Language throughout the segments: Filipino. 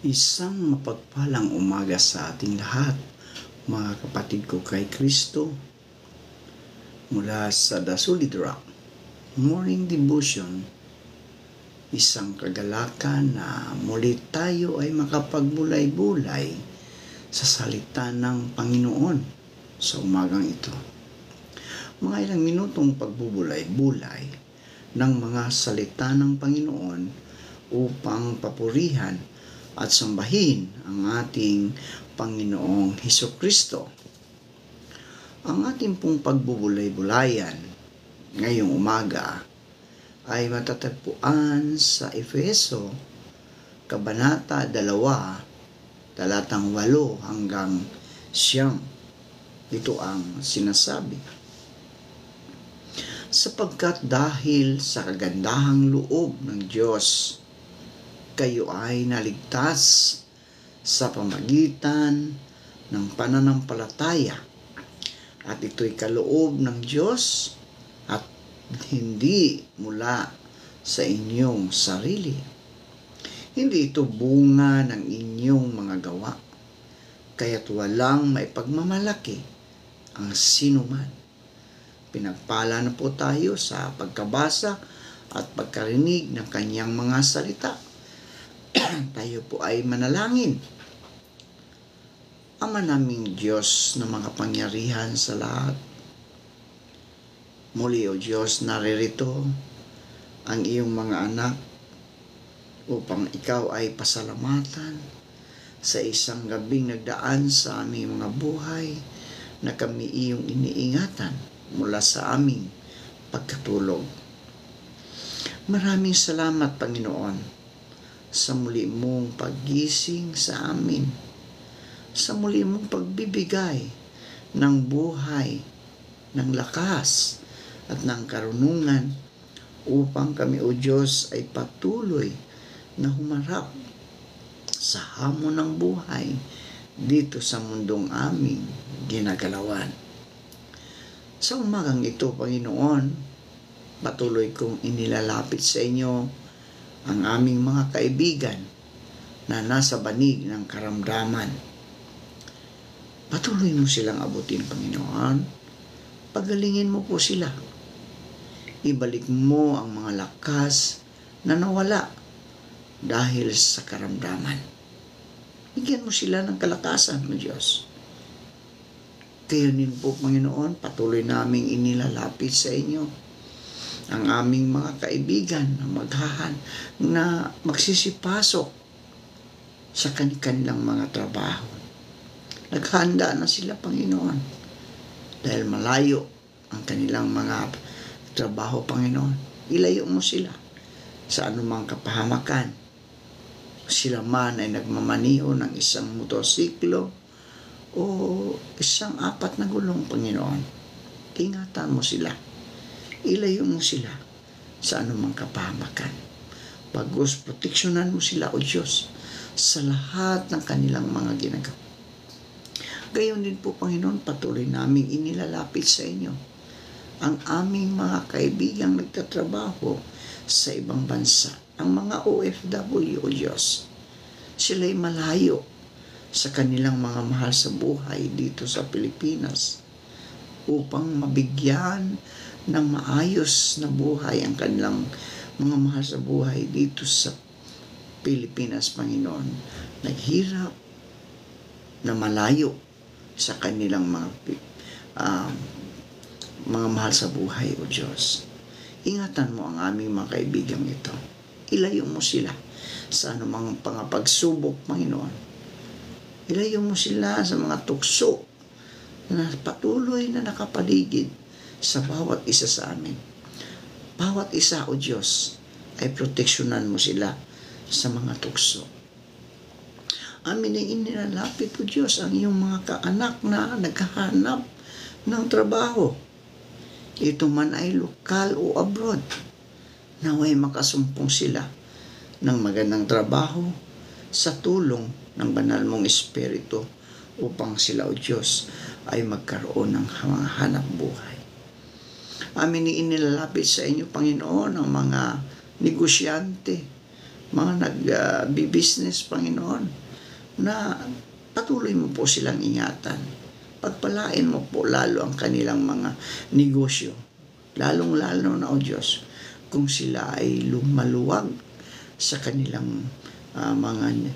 Isang mapagpalang umaga sa ating lahat, mga kapatid ko kay Kristo, mula sa The Solid Rock Morning Devotion. Isang kagalakan na muli tayo ay makapagmulay-bulay sa salita ng Panginoon sa umagang ito. Mga ilang minutong pagbubulay-bulay ng mga salita ng Panginoon upang papurihan at sambahin ang ating Panginoong Hesukristo. Ang ating pong pagbubulay-bulayan ngayong umaga ay matatagpuan sa Efeso, Kabanata 2, talatang 8 hanggang 9. Ito ang sinasabi. Sapagkat dahil sa kagandahang loob ng Diyos, kayo ay naligtas sa pamagitan ng pananampalataya, at ito'y kaloob ng Diyos at hindi mula sa inyong sarili. Hindi ito bunga ng inyong mga gawa, kaya't walang maipagmamalaki ang sinuman. Pinagpala na po tayo sa pagkabasa at pagkarinig ng kanyang mga salita. Tayo po ay manalangin. Ama naming Diyos na makapangyarihan sa lahat, muli o Diyos, naririto ang iyong mga anak upang ikaw ay pasalamatan sa isang gabing nagdaan sa aming mga buhay na kami iyong iniingatan mula sa aming pagkatulog. Maraming salamat, Panginoon, sa muli mong paggising sa amin, sa muli mong pagbibigay ng buhay, ng lakas at ng karunungan upang kami, O Diyos, ay patuloy na humarap sa hamon ng buhay dito sa mundong aming ginagalawan. Sa umagang ito, Panginoon, patuloy kong inilalapit sa inyo ang aming mga kaibigan na nasa banig ng karamdaman. Patuloy mo silang abutin, Panginoon. Pagalingin mo po sila. Ibalik mo ang mga lakas na nawala dahil sa karamdaman. Bigyan mo sila ng kalakasan, mo Diyos. Kayo din po, Panginoon, patuloy naming inilalapit sa inyo ang aming mga kaibigan na magsisipasok sa kanilang mga trabaho. Naghanda na sila, Panginoon, dahil malayo ang kanilang mga trabaho, Panginoon. Ilayo mo sila sa anumang kapahamakan. Sila man ay nagmamaniho ng isang motorsiklo o isang 4 na gulong, Panginoon. Ingatan mo sila. Ilayo mo sila sa anumang kapahamakan. Bagos proteksyonan mo sila, O Diyos, sa lahat ng kanilang mga ginagawa. Gayon din po, Panginoon, patuloy naming inilalapit sa inyo ang aming mga kaibigang nagtatrabaho sa ibang bansa, ang mga OFW, O Diyos. Sila'y malayo sa kanilang mga mahal sa buhay dito sa Pilipinas upang mabigyan ng maayos na buhay ang kanilang mga mahal sa buhay dito sa Pilipinas, Panginoon. Naghirap na malayo sa kanilang mga mahal sa buhay, O Diyos. Ingatan mo ang aming mga kaibigan ito. Ilayo mo sila sa anumang pagsubok, Panginoon. Ilayo mo sila sa mga tukso na patuloy na nakapaligid sa bawat isa sa amin. Bawat isa, O Diyos, ay proteksyonan mo sila sa mga tukso. Amin ay inilalapit, O Diyos, ang iyong mga kaanak na naghahanap ng trabaho. Ito man ay lokal o abroad. Naway makasumpong sila ng magandang trabaho sa tulong ng banal mong Espiritu upang sila, O Diyos, ay magkaroon ng mga hanap buhay. Amin inilalapit sa inyo, Panginoon, ang mga negosyante mga nag-business, Panginoon, na patuloy mo po silang ingatan. Pagpalain mo po lalo ang kanilang mga negosyo. Lalong-lalo na, O Diyos, kung sila ay lumaluwag sa kanilang mga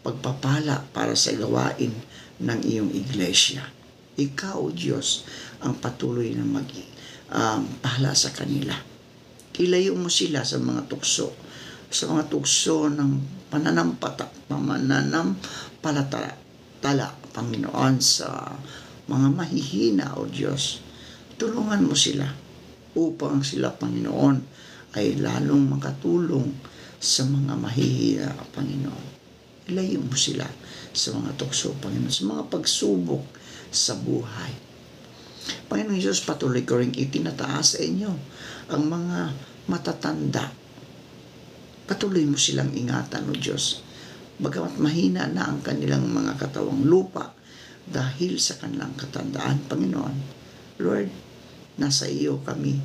pagpapala para sa gawain ng iyong iglesia. Ikaw, O Diyos, ang patuloy na pahala sa kanila. Ilayo mo sila sa mga tukso ng pananampalataya, Panginoon, sa mga mahihina, O Diyos. Tulungan mo sila upang sila, Panginoon, ay lalong makatulong sa mga mahihina, Panginoon. Ilayo mo sila sa mga tukso, Panginoon, sa mga pagsubok sa buhay. Panginoon Jesus, patuloy ko rin itinataas sa inyo ang mga matatanda. Patuloy mo silang ingatan, O Diyos. Bagamat mahina na ang kanilang mga katawang lupa dahil sa kanilang katandaan, Panginoon. Lord, nasa iyo kami.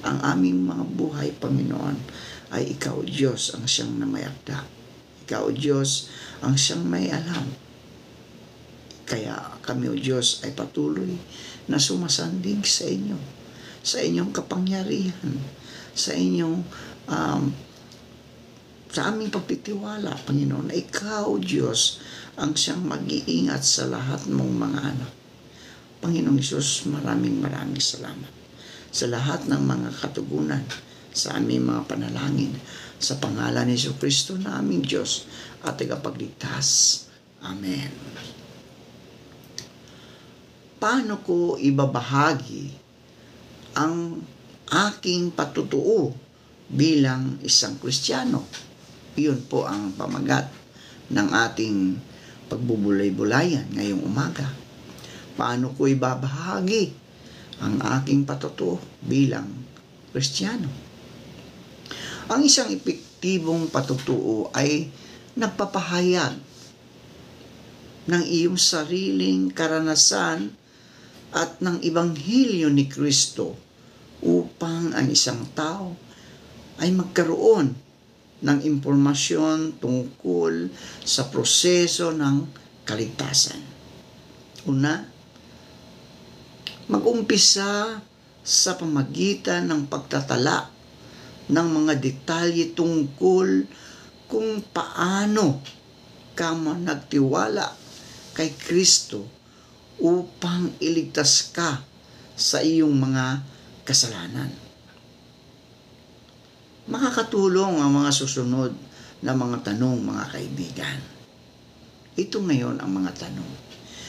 Ang aming mga buhay, Panginoon, ay ikaw, Diyos, ang siyang namayakda. Ikaw, Diyos, ang siyang may alam. Kaya kami, O Diyos, ay patuloy na sumasandig sa inyo, sa inyong kapangyarihan, sa inyong sa aming pagtitiwala, Panginoon, na ikaw, Diyos, ang siyang mag-iingat sa lahat mong mga anak. Panginoong Isus, maraming salamat sa lahat ng mga katugunan sa aming mga panalangin sa pangalan ni Jesucristo na aming Diyos at tagapagligtas. Amen. Paano ko ibabahagi ang aking patutuo bilang isang Kristiyano? Iyon po ang pamagat ng ating pagbubulay-bulayan ngayong umaga. Paano ko ibabahagi ang aking patutuo bilang Kristiyano? Ang isang epektibong patutuo ay nagpapahayag ng iyong sariling karanasan at ng Ebanghelyo ni Kristo upang ang isang tao ay magkaroon ng impormasyon tungkol sa proseso ng kaligtasan. Una, mag-umpisa sa pamagitan ng pagtatala ng mga detalye tungkol kung paano ka nagtiwala kay Kristo upang iligtas ka sa iyong mga kasalanan. Makakatulong ang mga susunod na mga tanong, mga kaibigan. Ito ngayon ang mga tanong.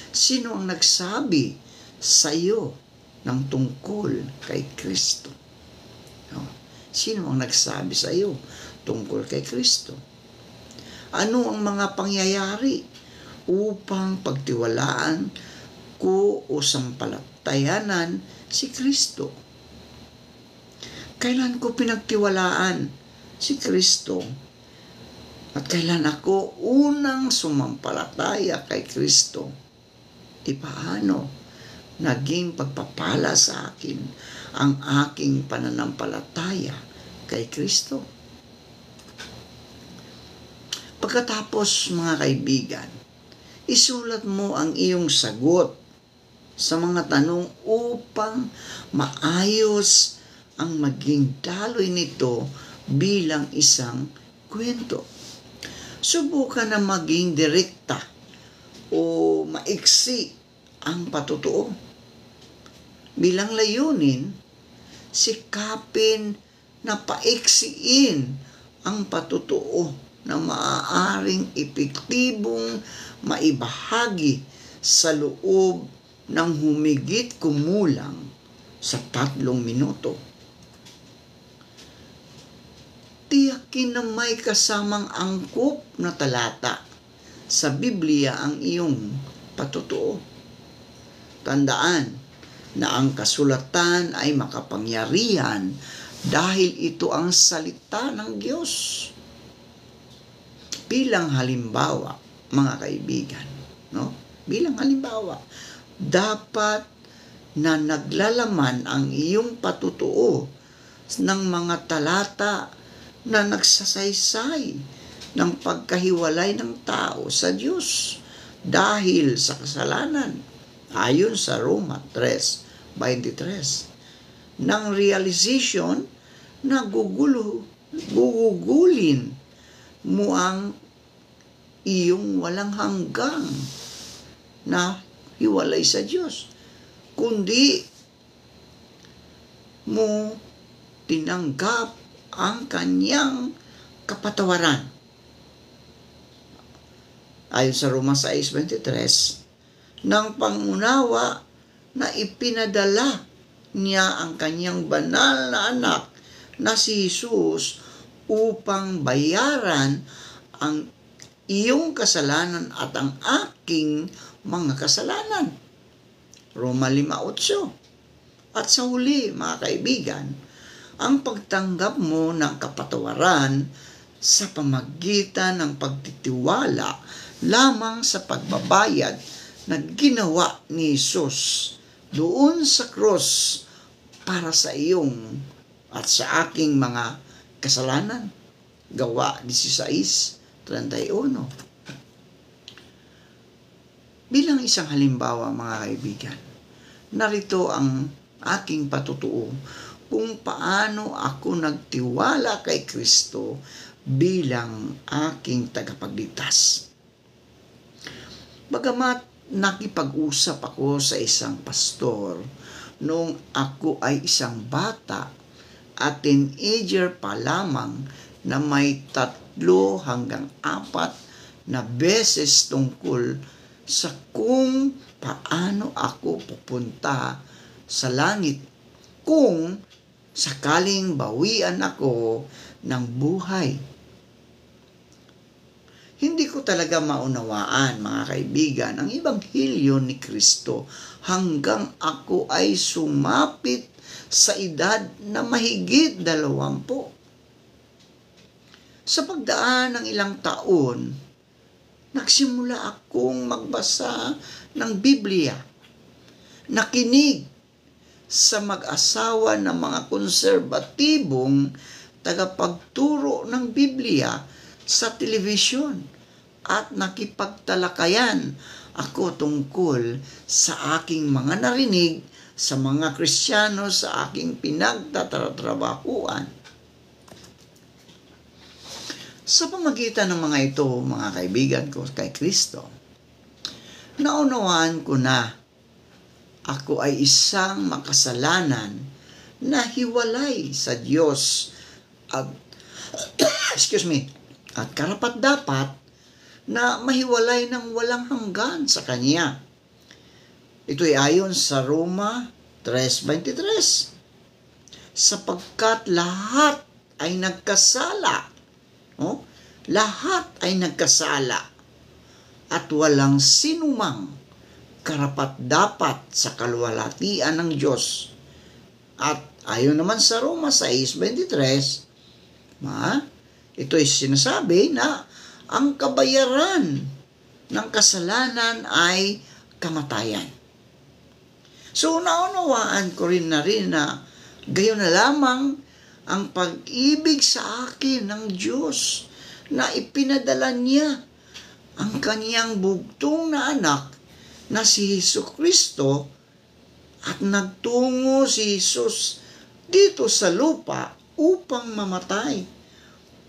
Sino ang nagsabi sa iyo ng tungkol kay Kristo? Sino ang nagsabi sa iyo tungkol kay Kristo? Ano ang mga pangyayari upang pagtiwalaan ko o sampalatayanan si Kristo? Kailan ko pinagtiwalaan si Kristo? At kailan ako unang sumampalataya kay Kristo? Paano naging pagpapala sa akin ang aking pananampalataya kay Kristo? Pagkatapos, mga kaibigan, isulat mo ang iyong sagot sa mga tanong upang maayos ang maging daloy nito bilang isang kwento. Subukan na maging direkta o maiksi ang patutuo. Bilang layunin, sikapin na paiksiin ang patutuo na maaaring epektibong maibahagi sa loob ng humigit kumulang sa 3 minuto. Tiyakin na may kasamang angkop na talata sa Biblia ang iyong patutuo. Tandaan na ang kasulatan ay makapangyarihan dahil ito ang salita ng Diyos. Bilang halimbawa, mga kaibigan, bilang halimbawa, dapat na naglalaman ang iyong patutuo ng mga talata na nagsasaysay ng pagkahiwalay ng tao sa Diyos dahil sa kasalanan, ayon sa Roma 3:23, ng realization na gugugulin mo ang iyong walang hanggang na hiwalay sa Diyos, kundi mo tinanggap ang kanyang kapatawaran. Ayon sa Roma 6:23, ng pangunawa na ipinadala niya ang kanyang banal na anak na si Jesus upang bayaran ang iyong kasalanan at ang aking mga kasalanan. Roma 5:8. At sa huli, mga kaibigan, ang pagtanggap mo ng kapatawaran sa pamagitan ng pagtitiwala lamang sa pagbabayad na ginawa ni Jesus doon sa cross para sa iyong at sa aking mga kasalanan. Gawa 16:31. Bilang isang halimbawa, mga kaibigan, narito ang aking patutuo kung paano ako nagtiwala kay Kristo bilang aking tagapagligtas. Bagamat nakipag-usap ako sa isang pastor noong ako ay isang bata at teenager pa lamang na may 3 hanggang 4 na beses tungkol sa kung paano ako pupunta sa langit kung sakaling bawian ako ng buhay. Hindi ko talaga maunawaan, mga kaibigan, ang Ebanghelyo ni Kristo hanggang ako ay sumapit sa edad na mahigit 20. Sa pagdaan ng ilang taon, nagsimula akong magbasa ng Biblia, nakinig sa mag-asawa ng mga konserbatibong tagapagturo ng Biblia sa telebisyon at nakipagtalakayan ako tungkol sa aking mga narinig sa mga Kristiyano sa aking pinagtatrabahuan. Sa pamagitan ng mga ito, mga kaibigan ko kay Kristo, naunawaan ko na ako ay isang makasalanan na hiwalay sa Diyos at at karapat-dapat na mahiwalay ng walang hanggan sa Kanya. Ito ay ayon sa Roma 3:23. Sapagkat lahat ay nagkasala. Lahat ay nagkasala at walang sinumang karapat-dapat sa kaluwalhatian ng Diyos. At ayon naman sa Roma 6:23, ito ay sinasabi na ang kabayaran ng kasalanan ay kamatayan. So, naunawaan ko rin na gayon na lamang ang pag-ibig sa akin ng Diyos na ipinadala niya ang kaniyang bugtong na anak na si Jesucristo at nagtungo si Jesus dito sa lupa upang mamatay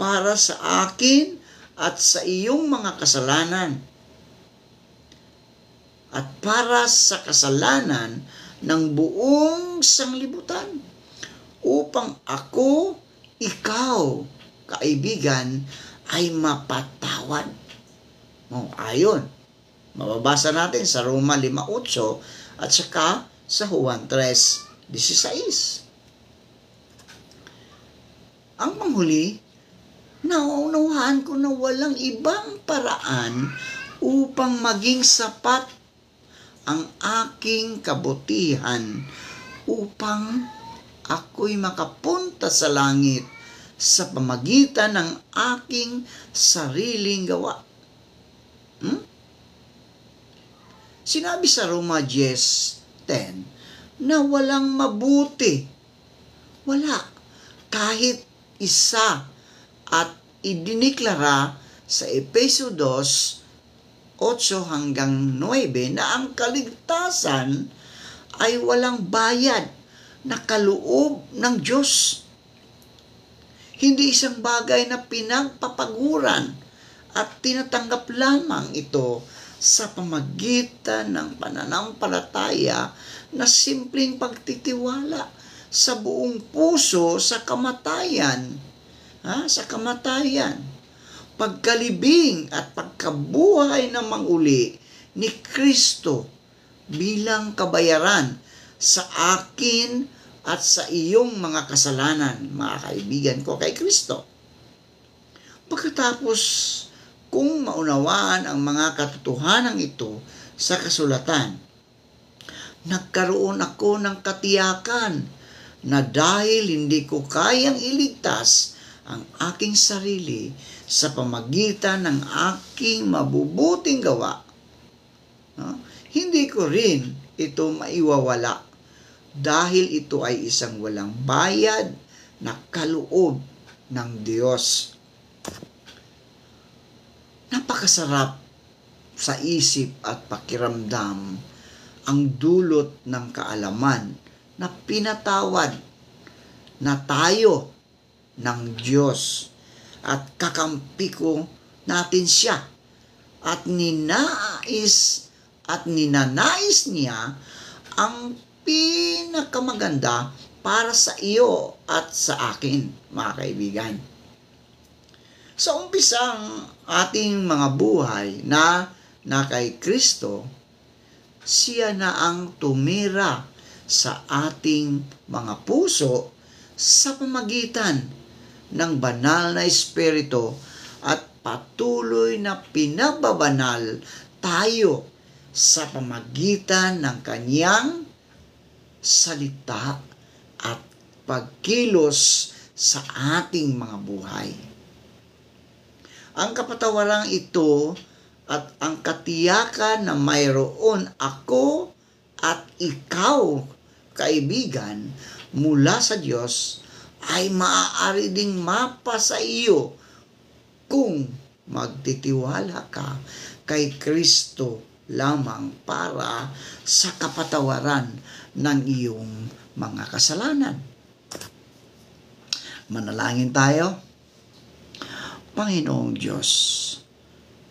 para sa akin at sa iyong mga kasalanan at para sa kasalanan ng buong sanglibutan upang ako, ikaw, kaibigan, ay mapatawad. Ayon, mababasa natin sa Roma 5:8 at saka sa Juan 3:16. Ang panghuli, naunawaan ko na walang ibang paraan upang maging sapat ang aking kabutihan upang ako'y makapunta sa langit sa pamagitan ng aking sariling gawa. Sinabi sa Roma 10:10 na walang mabuti. Wala kahit isa at idiniklara sa Efeso 2:8-9 na ang kaligtasan ay walang bayad na kaloob ng Diyos. Hindi isang bagay na pinagpapaguran at tinatanggap lamang ito sa pamagitan ng pananampalataya na simpleng pagtitiwala sa buong puso sa kamatayan. Sa kamatayan, pagkalibing at pagkabuhay na manguli ni Kristo bilang kabayaran sa akin at sa iyong mga kasalanan, mga kaibigan ko kay Kristo. Pagkatapos kung maunawaan ang mga katotohanan ito sa kasulatan, nagkaroon ako ng katiyakan na dahil hindi ko kayang iligtas ang aking sarili sa pamagitan ng aking mabubuting gawa, hindi ko rin ito maiwawala dahil ito ay isang walang bayad na kaloob ng Diyos. Napakasarap sa isip at pakiramdam ang dulot ng kaalaman na pinatawad na tayo ng Diyos at kakampi ko natin siya at ninanais niya ang pinakamaganda para sa iyo at sa akin, mga kaibigan. Sa umpisang ating mga buhay na kay Kristo, siya na ang tumira sa ating mga puso sa pamagitan ng banal na Espiritu at patuloy na pinababanal tayo sa pamagitan ng kanyang salita at pagkilos sa ating mga buhay. Ang kapatawarang ito at ang katiyakan na mayroon ako at ikaw, kaibigan, mula sa Diyos ay maaari ding mapa sa iyo kung magtitiwala ka kay Kristo lamang para sa kapatawaran ng iyong mga kasalanan. Manalangin tayo. Panginoong Diyos,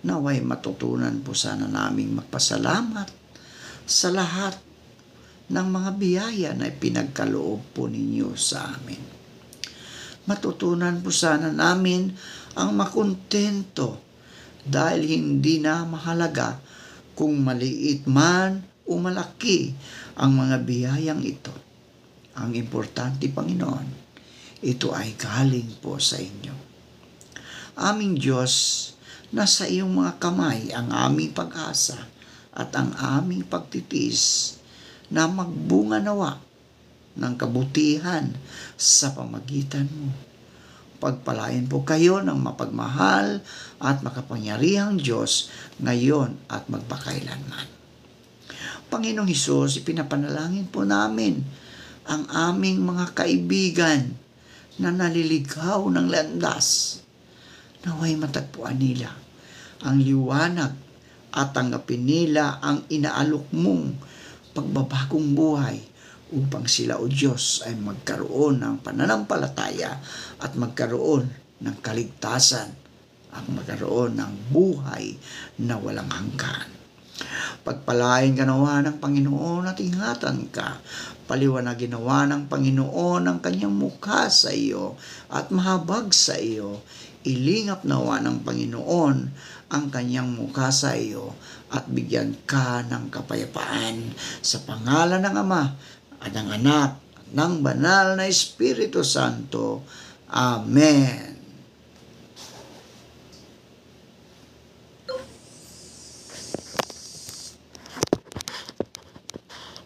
naway matutunan po sana naming magpasalamat sa lahat ng mga biyaya na ipinagkaloob po ninyo sa amin. Matutunan po sana namin ang makontento dahil hindi na mahalaga kung maliit man o malaki ang mga biyayang ito. Ang importante, Panginoon, ito ay galing po sa inyo. Aming Diyos, nasa iyong mga kamay ang aming pag-asa at ang aming pagtitiis na magbunga nawa ng kabutihan sa pamagitan mo. Pagpalain po kayo ng mapagmahal at makapangyarihang Diyos ngayon at magpakailanman. Panginoong Hesus, ipinapanalangin po namin ang aming mga kaibigan na naliligaw ng landas. Naway matagpuan nila ang liwanag at tanggapin nila ang inaalok mong pagbabagong buhay upang sila, O Diyos, ay magkaroon ng pananampalataya at magkaroon ng kaligtasan at magkaroon ng buhay na walang hanggan. Pagpalain ka nawa ng Panginoon at ingatan ka. Paliwanagin nawa ng Panginoon ang kanyang mukha sa iyo at mahabag sa iyo. Ilingap nawa ng Panginoon ang kanyang mukha sa iyo at bigyan ka ng kapayapaan sa pangalan ng Ama at ng Anak at ng Banal na Espiritu Santo. Amen.